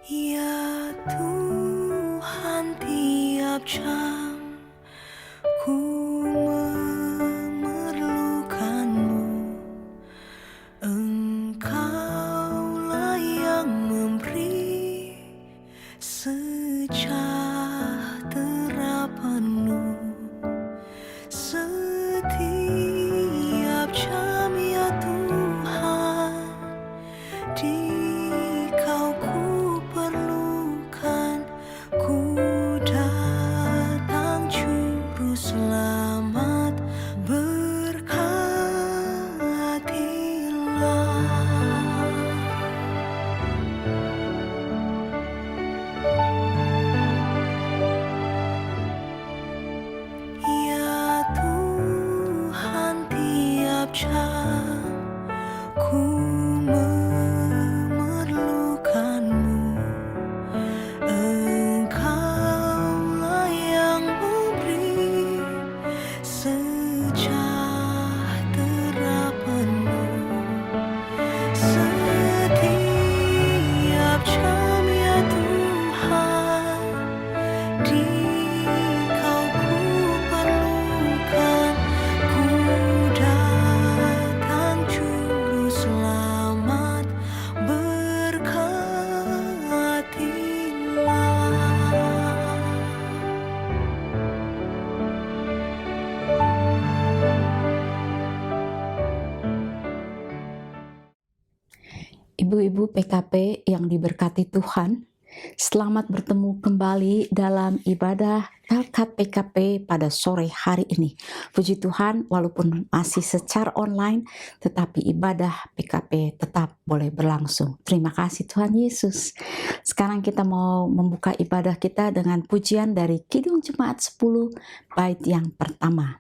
Ya Tuhan, tiap jam ku memerlukan-Mu. Engkaulah yang memberi sejahtera penuh. Setiap jam ya Tuhan, Di-Kau ku perlukan, ku datang Juru Selamat, berkatilah. Ya Tuhan, tiap jam ku memerlukan-Mu. Engkaulah yang memberi sejahtera penuh. Setiap jam ya Tuhan, Di-Kau ku perlukan, ku datang Juru Selamat, berkatilah. Ibu-ibu PKP yang diberkati Tuhan, selamat bertemu kembali dalam ibadah Pelkat PKP pada sore hari ini. Puji Tuhan, walaupun masih secara online, tetapi ibadah PKP tetap boleh berlangsung. Terima kasih Tuhan Yesus. Sekarang kita mau membuka ibadah kita dengan pujian dari Kidung Jemaat 10, bait yang pertama.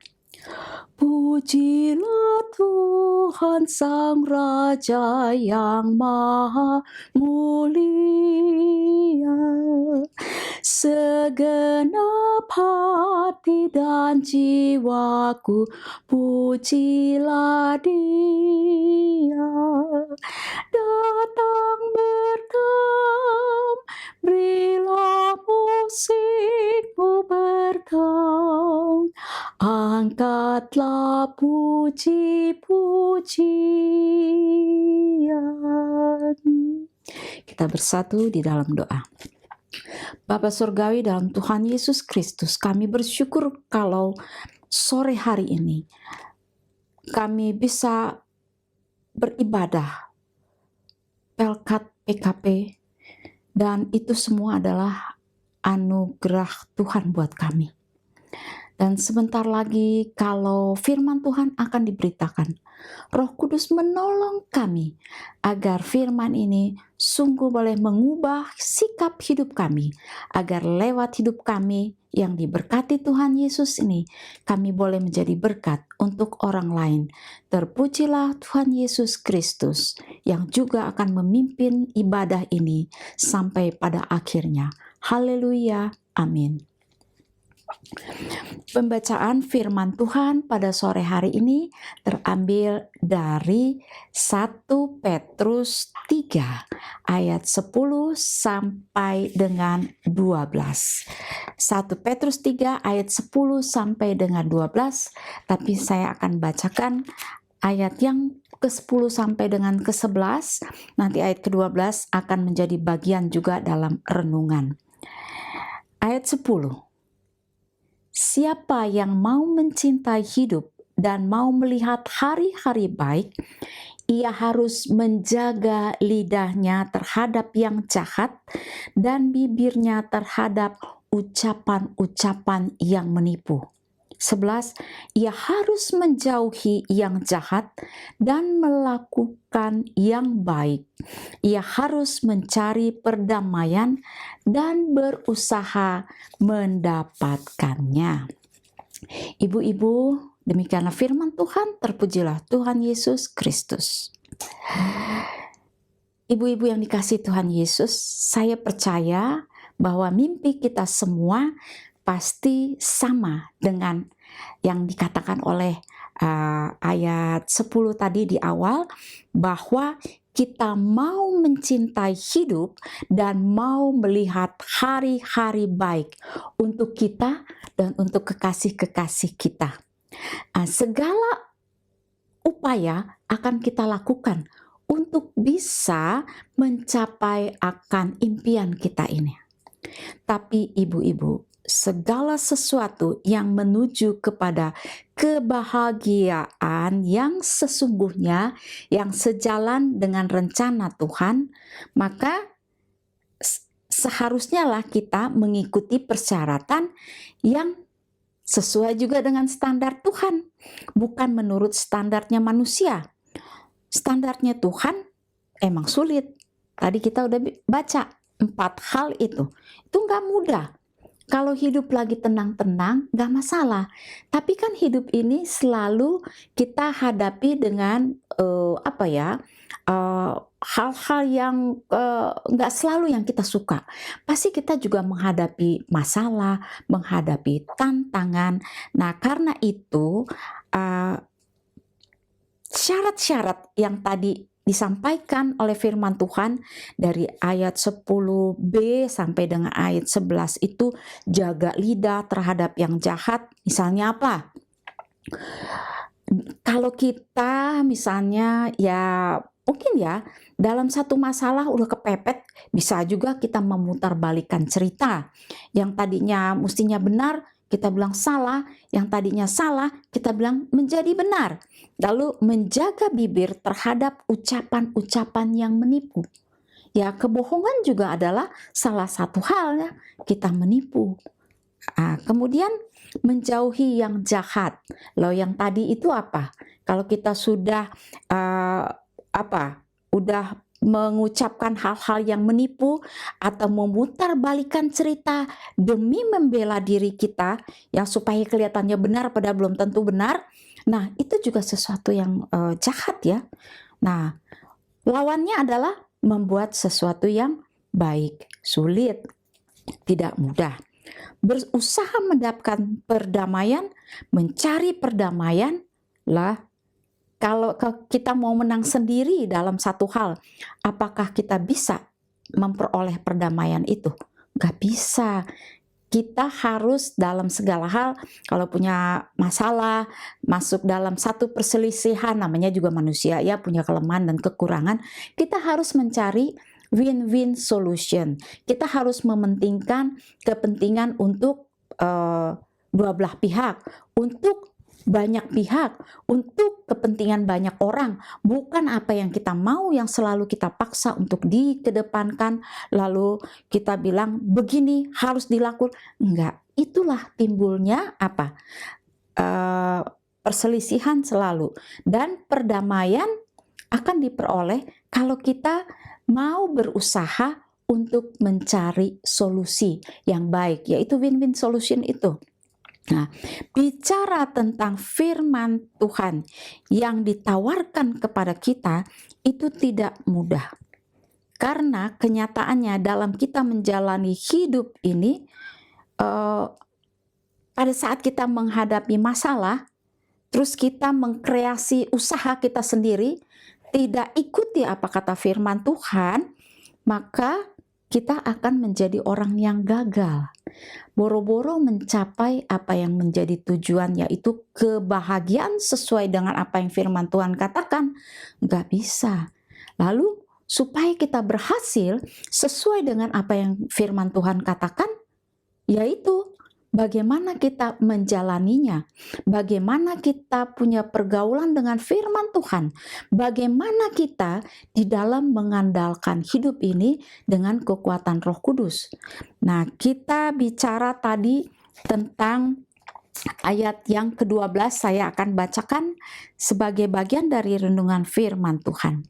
Pujilah Tuhan Sang Raja yang Maha Mulia, segenap hati dan jiwaku pujilah Dia. Datang bergem, berilah musikmu bergem, angkatlah puji-pujian. Kita bersatu di dalam doa. Bapa Surgawi dalam Tuhan Yesus Kristus, kami bersyukur kalau sore hari ini kami bisa beribadah Pelkat PKP, dan itu semua adalah anugerah Tuhan buat kami. Dan sebentar lagi kalau firman Tuhan akan diberitakan, Roh Kudus menolong kami agar firman ini sungguh boleh mengubah sikap hidup kami, agar lewat hidup kami yang diberkati Tuhan Yesus ini, kami boleh menjadi berkat untuk orang lain. Terpujilah Tuhan Yesus Kristus yang juga akan memimpin ibadah ini sampai pada akhirnya. Haleluya, amin. Pembacaan firman Tuhan pada sore hari ini terambil dari 1 Petrus 3 ayat 10 sampai dengan 12. 1 Petrus 3 ayat 10 sampai dengan 12, tapi saya akan bacakan ayat yang ke-10 sampai dengan ke-11, nanti ayat ke-12 akan menjadi bagian juga dalam renungan. Ayat 10. Siapa yang mau mencintai hidup dan mau melihat hari-hari baik, ia harus menjaga lidahnya terhadap yang jahat dan bibirnya terhadap ucapan-ucapan yang menipu. 11. Ia harus menjauhi yang jahat dan melakukan yang baik. Ia harus mencari perdamaian dan berusaha mendapatkannya. Ibu-ibu, demikianlah firman Tuhan. Terpujilah Tuhan Yesus Kristus. Ibu-ibu yang dikasihi Tuhan Yesus, saya percaya bahwa mimpi kita semua pasti sama dengan yang dikatakan oleh ayat 10 tadi di awal, bahwa kita mau mencintai hidup dan mau melihat hari-hari baik untuk kita dan untuk kekasih-kekasih kita. Segala upaya akan kita lakukan untuk bisa mencapai akan impian kita ini. Tapi ibu-ibu, segala sesuatu yang menuju kepada kebahagiaan yang sesungguhnya, yang sejalan dengan rencana Tuhan, maka seharusnya lah kita mengikuti persyaratan yang sesuai juga dengan standar Tuhan, bukan menurut standarnya manusia. Standarnya Tuhan emang sulit. Tadi kita udah baca 4 hal itu nggak mudah. Kalau hidup lagi tenang-tenang, nggak masalah. Tapi kan hidup ini selalu kita hadapi dengan hal-hal yang nggak selalu yang kita suka. Pasti kita juga menghadapi masalah, menghadapi tantangan. Nah, karena itu syarat-syarat yang tadi disampaikan oleh firman Tuhan dari ayat 10b sampai dengan ayat 11 itu, jaga lidah terhadap yang jahat. Misalnya apa? Kalau kita misalnya mungkin dalam satu masalah udah kepepet, bisa juga kita memutarbalikkan cerita. Yang tadinya mestinya benar, kita bilang salah, yang tadinya salah, kita bilang menjadi benar. Lalu menjaga bibir terhadap ucapan-ucapan yang menipu. Kebohongan juga adalah salah satu hal kita menipu. Kemudian menjauhi yang jahat. Loh, yang tadi itu apa? Kalau kita sudah udah mengucapkan hal-hal yang menipu atau memutarbalikkan cerita demi membela diri kita supaya kelihatannya benar padahal belum tentu benar. Nah, itu juga sesuatu yang jahat ya. Nah, lawannya adalah membuat sesuatu yang baik, sulit, tidak mudah. Berusaha mendapatkan perdamaian, mencari perdamaian lah. Kalau kita mau menang sendiri dalam satu hal, apakah kita bisa memperoleh perdamaian itu? Gak bisa. Kita harus dalam segala hal, kalau punya masalah, masuk dalam satu perselisihan, namanya juga manusia punya kelemahan dan kekurangan, kita harus mencari win-win solution. Kita harus mementingkan kepentingan untuk dua belah pihak, untuk banyak pihak, untuk kepentingan banyak orang, bukan apa yang kita mau yang selalu kita paksa untuk dikedepankan, lalu kita bilang begini harus dilakukan. Enggak, itulah timbulnya perselisihan selalu. Dan perdamaian akan diperoleh kalau kita mau berusaha untuk mencari solusi yang baik, yaitu win-win solution itu. Nah, bicara tentang firman Tuhan yang ditawarkan kepada kita itu tidak mudah. Karena kenyataannya dalam kita menjalani hidup ini, pada saat kita menghadapi masalah, terus kita mengkreasi usaha kita sendiri, tidak ikuti apa kata firman Tuhan, maka kita akan menjadi orang yang gagal. Boro-boro mencapai apa yang menjadi tujuan, yaitu kebahagiaan sesuai dengan apa yang firman Tuhan katakan. Nggak bisa. Lalu supaya kita berhasil sesuai dengan apa yang firman Tuhan katakan, yaitu bagaimana kita menjalaninya, bagaimana kita punya pergaulan dengan firman Tuhan, bagaimana kita di dalam mengandalkan hidup ini dengan kekuatan Roh Kudus. Nah, kita bicara tadi tentang ayat yang ke-12, saya akan bacakan sebagai bagian dari renungan firman Tuhan.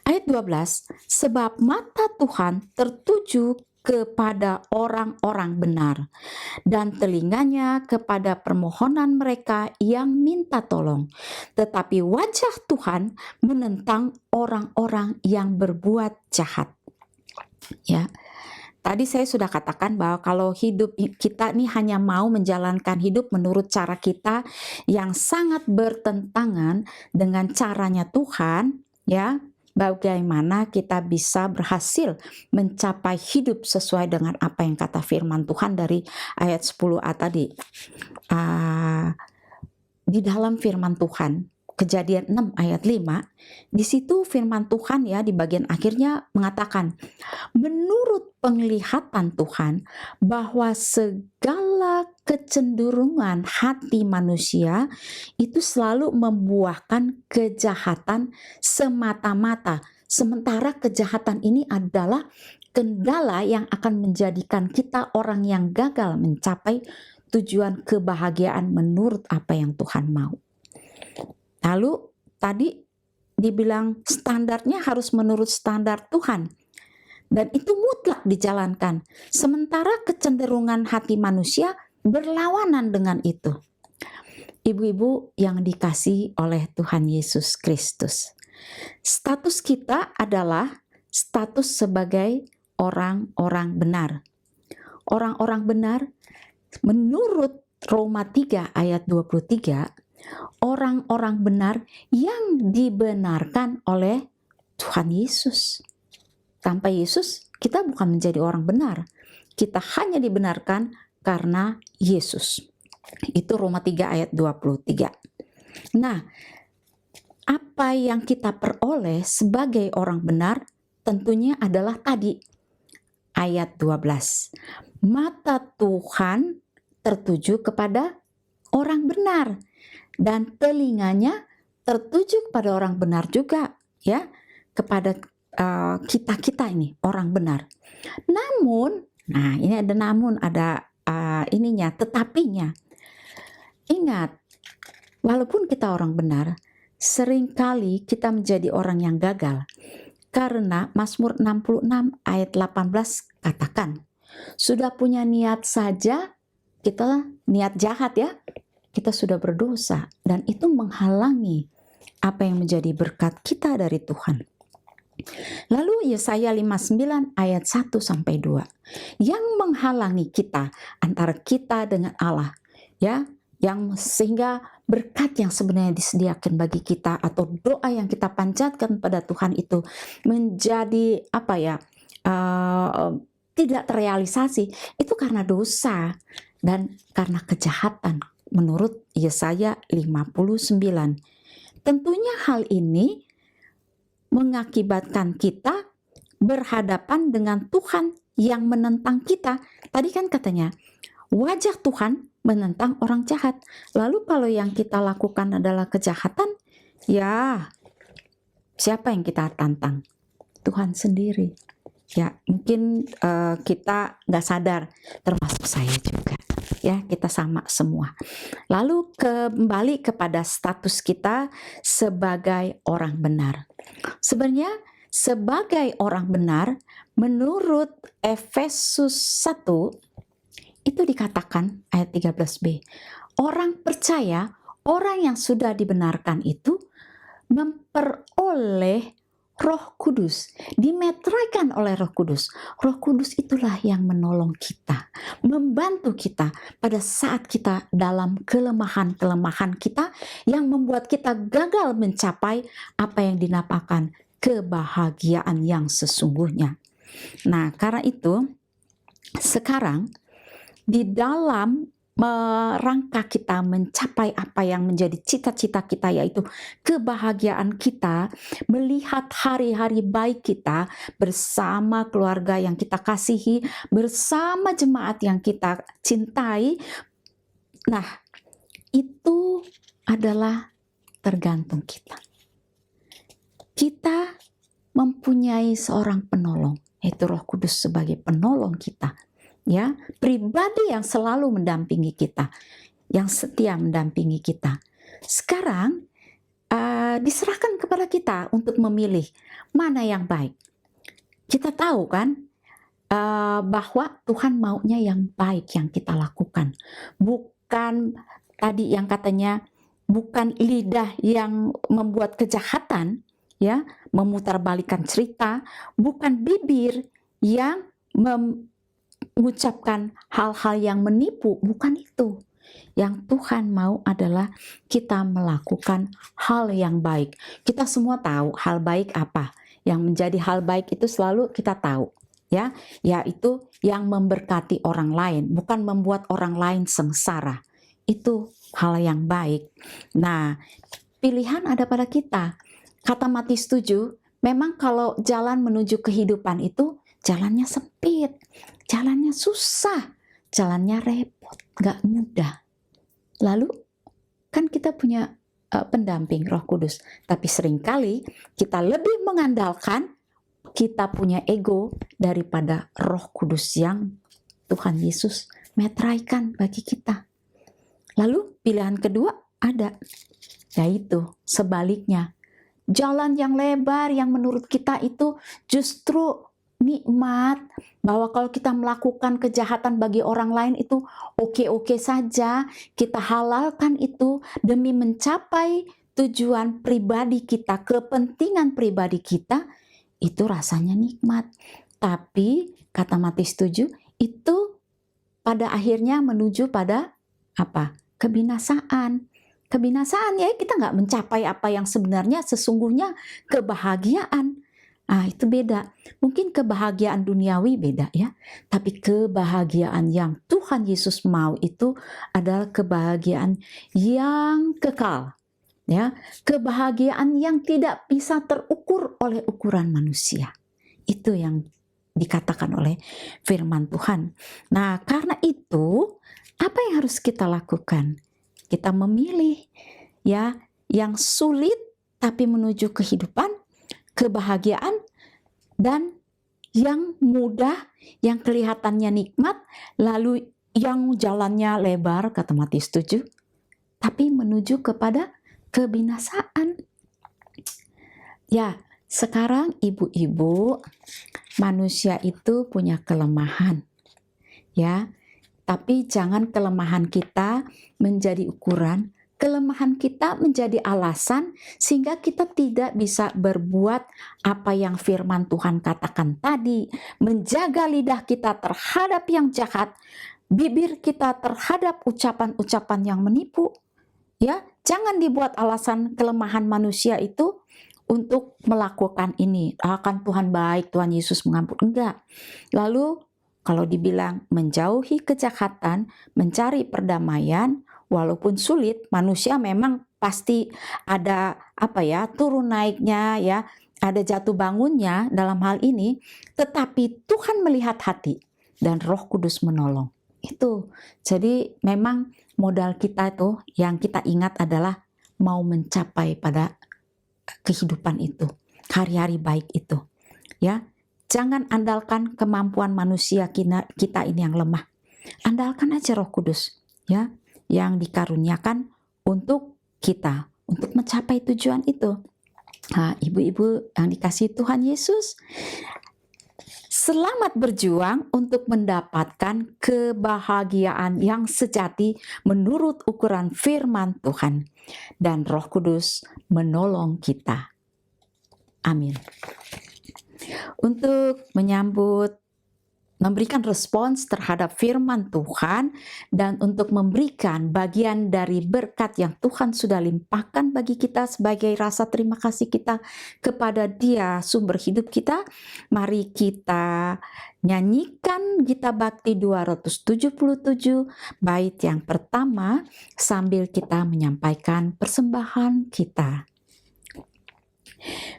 Ayat 12, sebab mata Tuhan tertuju kepada orang-orang benar, dan telinganya kepada permohonan mereka yang minta tolong. Tetapi wajah Tuhan menentang orang-orang yang berbuat jahat. Tadi saya sudah katakan bahwa kalau hidup kita ini hanya mau menjalankan hidup menurut cara kita yang sangat bertentangan dengan caranya Tuhan, bagaimana kita bisa berhasil mencapai hidup sesuai dengan apa yang kata firman Tuhan dari ayat 10a tadi. Di dalam firman Tuhan, Kejadian 6 ayat 5, di situ firman Tuhan ya di bagian akhirnya mengatakan, menurut penglihatan Tuhan bahwa segala kecenderungan hati manusia itu selalu membuahkan kejahatan semata-mata. Sementara kejahatan ini adalah kendala yang akan menjadikan kita orang yang gagal mencapai tujuan kebahagiaan menurut apa yang Tuhan mau. Lalu tadi dibilang standarnya harus menurut standar Tuhan. Dan itu mutlak dijalankan. Sementara kecenderungan hati manusia berlawanan dengan itu. Ibu-ibu yang dikasihi oleh Tuhan Yesus Kristus. Status kita adalah status sebagai orang-orang benar. Orang-orang benar menurut Roma 3 ayat 23, orang-orang benar yang dibenarkan oleh Tuhan Yesus. Tanpa Yesus, kita bukan menjadi orang benar. Kita hanya dibenarkan karena Yesus. Itu Roma 3 ayat 23. Nah, apa yang kita peroleh sebagai orang benar tentunya adalah tadi ayat 12. Mata Tuhan tertuju kepada orang benar dan telinganya tertuju kepada orang benar juga, ya, kepada kita ini orang benar. Namun, nah ini ada namun, ada ininya, tetapinya. Ingat, walaupun kita orang benar, seringkali kita menjadi orang yang gagal. Karena Mazmur 66 ayat 18 katakan, sudah punya niat saja, kita niat jahat ya, kita sudah berdosa. Dan itu menghalangi apa yang menjadi berkat kita dari Tuhan. Lalu Yesaya 59 ayat 1-2, yang menghalangi kita antara kita dengan Allah, ya, yang sehingga berkat yang sebenarnya disediakan bagi kita atau doa yang kita panjatkan pada Tuhan itu menjadi tidak terrealisasi, itu karena dosa dan karena kejahatan menurut Yesaya 59. Tentunya hal ini mengakibatkan kita berhadapan dengan Tuhan yang menentang kita. Tadi kan katanya, wajah Tuhan menentang orang jahat. Lalu kalau yang kita lakukan adalah kejahatan, ya siapa yang kita tantang? Tuhan sendiri. Ya mungkin kita nggak sadar, termasuk saya juga. Ya, kita sama semua. Lalu kembali kepada status kita sebagai orang benar. Sebenarnya sebagai orang benar, menurut Efesus 1, itu dikatakan ayat 13b, orang percaya, orang yang sudah dibenarkan itu memperoleh Roh Kudus, dimeteraikan oleh Roh Kudus. Roh Kudus itulah yang menolong kita, membantu kita pada saat kita dalam kelemahan-kelemahan kita yang membuat kita gagal mencapai apa yang dinamakan kebahagiaan yang sesungguhnya. Nah, karena itu sekarang di dalam merangka kita mencapai apa yang menjadi cita-cita kita, yaitu kebahagiaan kita, melihat hari-hari baik kita bersama keluarga yang kita kasihi, bersama jemaat yang kita cintai. Nah, itu adalah tergantung kita. Kita mempunyai seorang penolong, yaitu Roh Kudus sebagai penolong kita. Ya, pribadi yang selalu mendampingi kita, yang setia mendampingi kita. Sekarang diserahkan kepada kita untuk memilih mana yang baik. Kita tahu kan bahwa Tuhan maunya yang baik yang kita lakukan, bukan tadi yang katanya bukan lidah yang membuat kejahatan, ya, memutarbalikkan cerita, bukan bibir yang mengucapkan hal-hal yang menipu, bukan itu. Yang Tuhan mau adalah kita melakukan hal yang baik. Kita semua tahu hal baik apa. Yang menjadi hal baik itu selalu kita tahu, ya, yaitu yang memberkati orang lain, bukan membuat orang lain sengsara. Itu hal yang baik. Nah, pilihan ada pada kita. Kata Matius 7, memang kalau jalan menuju kehidupan itu jalannya sempit, jalannya susah, jalannya repot, gak mudah. Lalu kan kita punya pendamping Roh Kudus, tapi seringkali kita lebih mengandalkan kita punya ego daripada Roh Kudus yang Tuhan Yesus meteraikan bagi kita. Lalu pilihan kedua ada, yaitu sebaliknya. Jalan yang lebar yang menurut kita itu justru nikmat, bahwa kalau kita melakukan kejahatan bagi orang lain itu oke-oke saja, kita halalkan itu demi mencapai tujuan pribadi kita, kepentingan pribadi kita, itu rasanya nikmat. Tapi kata Matius 7 itu pada akhirnya menuju pada apa? Kebinasaan. Kebinasaan, ya kita nggak mencapai apa yang sebenarnya sesungguhnya kebahagiaan. Itu beda. Mungkin kebahagiaan duniawi beda ya. Tapi kebahagiaan yang Tuhan Yesus mau itu adalah kebahagiaan yang kekal. Ya, kebahagiaan yang tidak bisa terukur oleh ukuran manusia. Itu yang dikatakan oleh firman Tuhan. Nah, karena itu apa yang harus kita lakukan? Kita memilih ya yang sulit tapi menuju kehidupan, kebahagiaan, dan yang mudah, yang kelihatannya nikmat, lalu yang jalannya lebar, kata Matius 7, tapi menuju kepada kebinasaan. Ya, sekarang ibu-ibu, manusia itu punya kelemahan. Ya, tapi jangan kelemahan kita menjadi ukuran, kelemahan kita menjadi alasan sehingga kita tidak bisa berbuat apa yang firman Tuhan katakan tadi, menjaga lidah kita terhadap yang jahat, bibir kita terhadap ucapan-ucapan yang menipu. Ya, jangan dibuat alasan kelemahan manusia itu untuk melakukan ini. Kan Tuhan baik, Tuhan Yesus mengampuni. Enggak. Lalu kalau dibilang menjauhi kejahatan, mencari perdamaian, walaupun sulit, manusia memang pasti ada turun naiknya ya, ada jatuh bangunnya dalam hal ini, tetapi Tuhan melihat hati dan Roh Kudus menolong. Itu. Jadi memang modal kita itu yang kita ingat adalah mau mencapai pada kehidupan itu, hari-hari baik itu. Ya. Jangan andalkan kemampuan manusia kita ini yang lemah. Andalkan aja Roh Kudus ya, yang dikaruniakan untuk kita, untuk mencapai tujuan itu. Ibu-ibu yang dikasihi Tuhan Yesus, selamat berjuang untuk mendapatkan kebahagiaan yang sejati menurut ukuran firman Tuhan. Dan Roh Kudus menolong kita. Amin. Untuk memberikan respons terhadap firman Tuhan dan untuk memberikan bagian dari berkat yang Tuhan sudah limpahkan bagi kita sebagai rasa terima kasih kita kepada Dia sumber hidup kita, mari kita nyanyikan Gita Bakti 277 bait yang pertama sambil kita menyampaikan persembahan kita.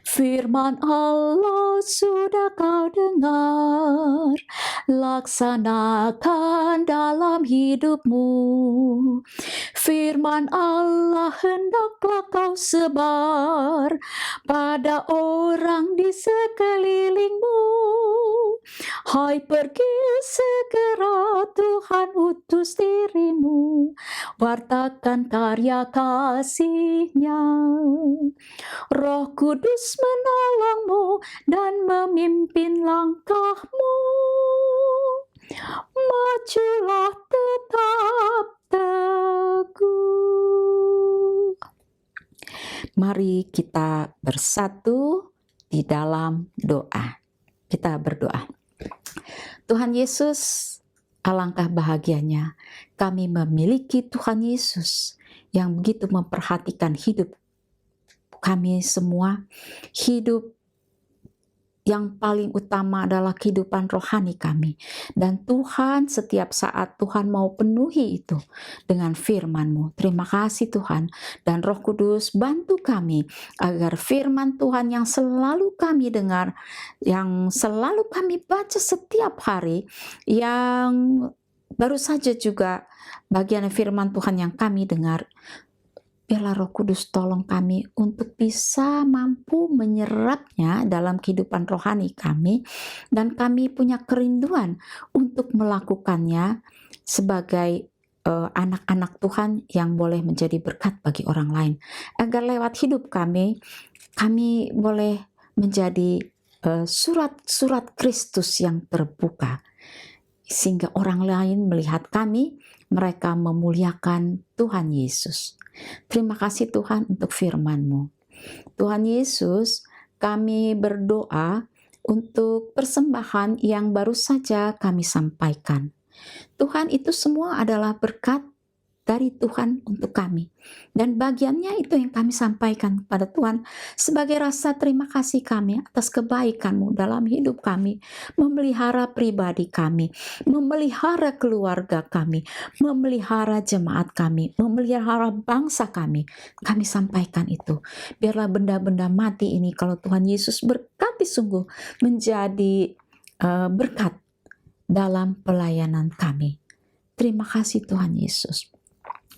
Firman Allah sudah kau dengar, laksanakan dalam hidupmu. Firman Allah hendaklah kau sebar pada orang di sekelilingmu. Hai, pergi segera, Tuhan utus dirimu, wartakan karya kasih-Nya. Roh Kudus menolongmu dan memimpin langkahmu. Majulah tetap teguh. Mari kita bersatu di dalam doa. Kita berdoa. Tuhan Yesus, Alangkah bahagianya kami memiliki Tuhan Yesus yang begitu memperhatikan hidup kami semua. Hidup yang paling utama adalah kehidupan rohani kami. Dan Tuhan, setiap saat Tuhan mau penuhi itu dengan firman-Mu. Terima kasih Tuhan. Dan Roh Kudus bantu kami agar firman Tuhan yang selalu kami dengar, yang selalu kami baca setiap hari, yang baru saja juga bagian firman Tuhan yang kami dengar, biarlah Roh Kudus tolong kami untuk bisa mampu menyerapnya dalam kehidupan rohani kami, dan kami punya kerinduan untuk melakukannya sebagai anak-anak Tuhan yang boleh menjadi berkat bagi orang lain, agar lewat hidup kami boleh menjadi surat-surat Kristus yang terbuka, sehingga orang lain melihat kami, mereka memuliakan Tuhan Yesus. Terima kasih Tuhan untuk firman-Mu. Tuhan Yesus, kami berdoa untuk persembahan yang baru saja kami sampaikan. Tuhan, itu semua adalah berkat dari Tuhan untuk kami. Dan bagiannya itu yang kami sampaikan kepada Tuhan sebagai rasa terima kasih kami atas kebaikan-Mu dalam hidup kami, memelihara pribadi kami, memelihara keluarga kami, memelihara jemaat kami, memelihara bangsa kami. Kami sampaikan itu. Biarlah benda-benda mati ini, kalau Tuhan Yesus berkati, sungguh menjadi berkat dalam pelayanan kami. Terima kasih Tuhan Yesus.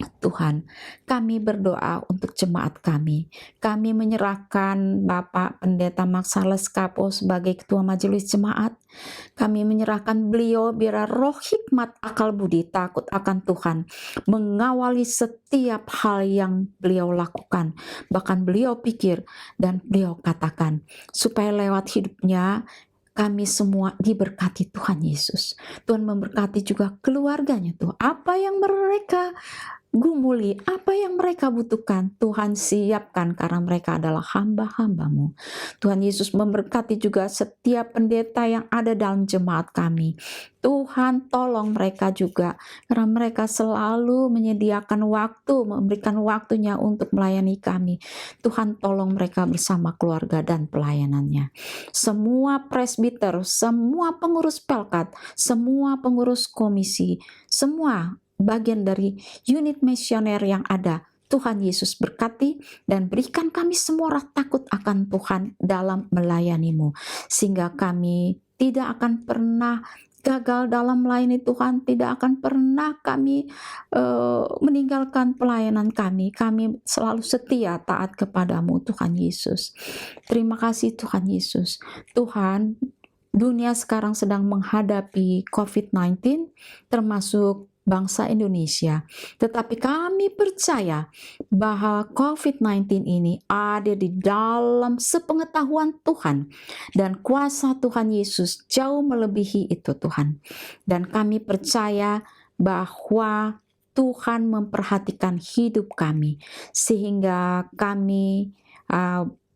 Tuhan, kami berdoa untuk jemaat kami. Kami menyerahkan Bapak Pendeta Maksales Kapo sebagai Ketua Majelis Jemaat. Kami menyerahkan beliau, biar roh hikmat, akal budi, takut akan Tuhan mengawali setiap hal yang beliau lakukan. Bahkan beliau pikir dan beliau katakan, supaya lewat hidupnya kami semua diberkati Tuhan Yesus. Tuhan memberkati juga keluarganya tuh. Apa yang mereka gumuli, apa yang mereka butuhkan, Tuhan siapkan karena mereka adalah hamba-hamba-Mu. Tuhan Yesus memberkati juga setiap pendeta yang ada dalam jemaat kami. Tuhan tolong mereka juga, karena mereka selalu menyediakan waktu, memberikan waktunya untuk melayani kami. Tuhan tolong mereka bersama keluarga dan pelayanannya. Semua presbiter, semua pengurus pelkat, semua pengurus komisi, semua bagian dari unit misioner yang ada, Tuhan Yesus berkati dan berikan kami semua rasa takut akan Tuhan dalam melayani-Mu, sehingga kami tidak akan pernah gagal dalam melayani Tuhan, tidak akan pernah kami meninggalkan pelayanan kami. Kami selalu setia taat kepadamu Tuhan Yesus. Terima kasih Tuhan Yesus. Tuhan, dunia sekarang sedang menghadapi COVID-19, termasuk bangsa Indonesia. Tetapi kami percaya bahwa COVID-19 ini ada di dalam sepengetahuan Tuhan, dan kuasa Tuhan Yesus jauh melebihi itu Tuhan. Dan kami percaya bahwa Tuhan memperhatikan hidup kami, sehingga kami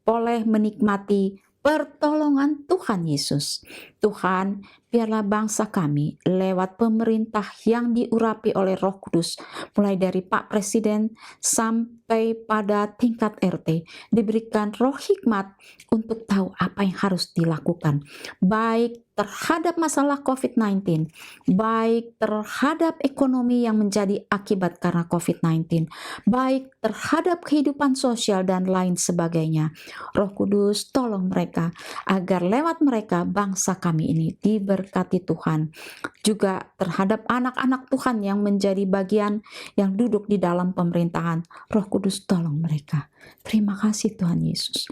boleh menikmati pertolongan Tuhan Yesus. Tuhan, biarlah bangsa kami lewat pemerintah yang diurapi oleh Roh Kudus, mulai dari Pak Presiden sampai pada tingkat RT, diberikan roh hikmat untuk tahu apa yang harus dilakukan, baik terhadap masalah COVID-19, baik terhadap ekonomi yang menjadi akibat karena COVID-19, baik terhadap kehidupan sosial dan lain sebagainya. Roh Kudus tolong mereka, agar lewat mereka bangsa kami ini diberkati Tuhan. Juga terhadap anak-anak Tuhan yang menjadi bagian yang duduk di dalam pemerintahan, Roh Kudus tolong mereka. Terima kasih Tuhan Yesus.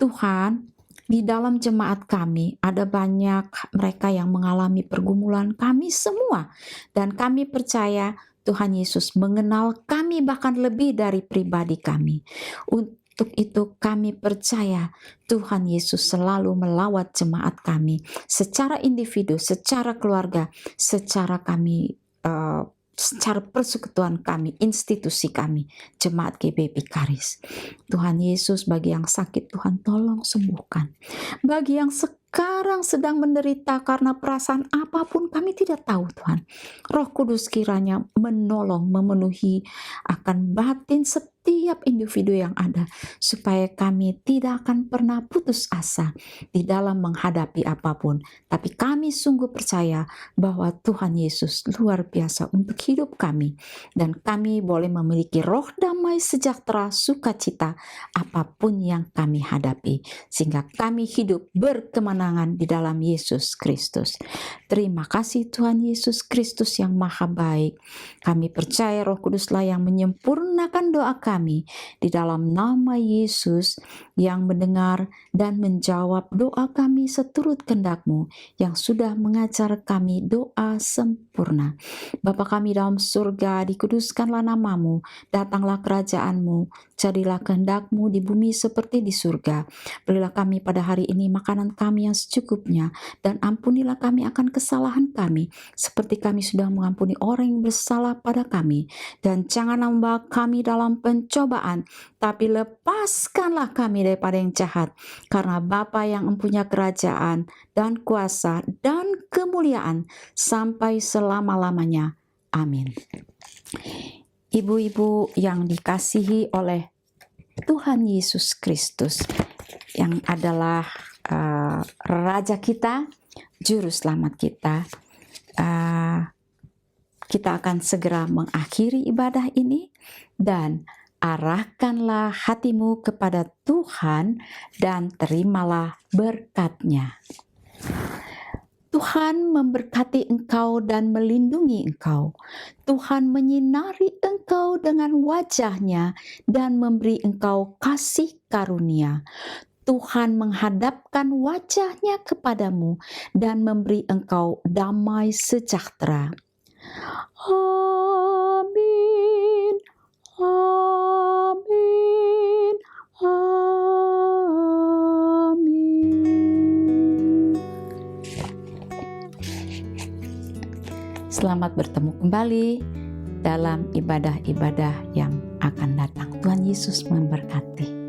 Tuhan, di dalam jemaat kami ada banyak mereka yang mengalami pergumulan, kami semua, dan kami percaya Tuhan Yesus mengenal kami bahkan lebih dari pribadi kami. Untuk itu kami percaya Tuhan Yesus selalu melawat jemaat kami secara individu, secara keluarga, secara kami secara persekutuan kami, institusi kami, jemaat GBI Karis. Tuhan Yesus, bagi yang sakit Tuhan tolong sembuhkan. Bagi yang sekarang sedang menderita karena perasaan apapun, kami tidak tahu Tuhan. Roh Kudus kiranya menolong, memenuhi akan batin setiap individu yang ada, supaya kami tidak akan pernah putus asa di dalam menghadapi apapun. Tapi kami sungguh percaya bahwa Tuhan Yesus luar biasa untuk hidup kami, dan kami boleh memiliki roh damai, sejahtera, sukacita apapun yang kami hadapi, sehingga kami hidup berkemenangan di dalam Yesus Kristus. Terima kasih Tuhan Yesus Kristus yang maha baik. Kami percaya Roh Kuduslah yang menyempurnakan doa kami di dalam nama Yesus, yang mendengar dan menjawab doa kami seturut kehendak-Mu, yang sudah mengajar kami doa sempurna. Bapa kami dalam surga, dikuduskanlah nama-Mu, datanglah kerajaan-Mu, jadilah kehendak-Mu di bumi seperti di surga. Berilah kami pada hari ini makanan kami yang secukupnya, dan ampunilah kami akan kesalahan kami, seperti kami sudah mengampuni orang yang bersalah pada kami. Dan janganlah membawa kami dalam pencobaan, tapi lepaskanlah kami daripada yang jahat, karena Bapa yang mempunyai kerajaan dan kuasa dan kemuliaan sampai selama-lamanya. Amin. Ibu-ibu yang dikasihi oleh Tuhan Yesus Kristus, yang adalah Raja kita, Juru Selamat kita, kita akan segera mengakhiri ibadah ini, dan arahkanlah hatimu kepada Tuhan dan terimalah berkat-Nya. Tuhan memberkati engkau dan melindungi engkau. Tuhan menyinari engkau dengan wajah-Nya dan memberi engkau kasih karunia. Tuhan menghadapkan wajah-Nya kepadamu dan memberi engkau damai sejahtera. Amin. Amin. Amin. Selamat bertemu kembali dalam ibadah-ibadah yang akan datang. Tuhan Yesus memberkati.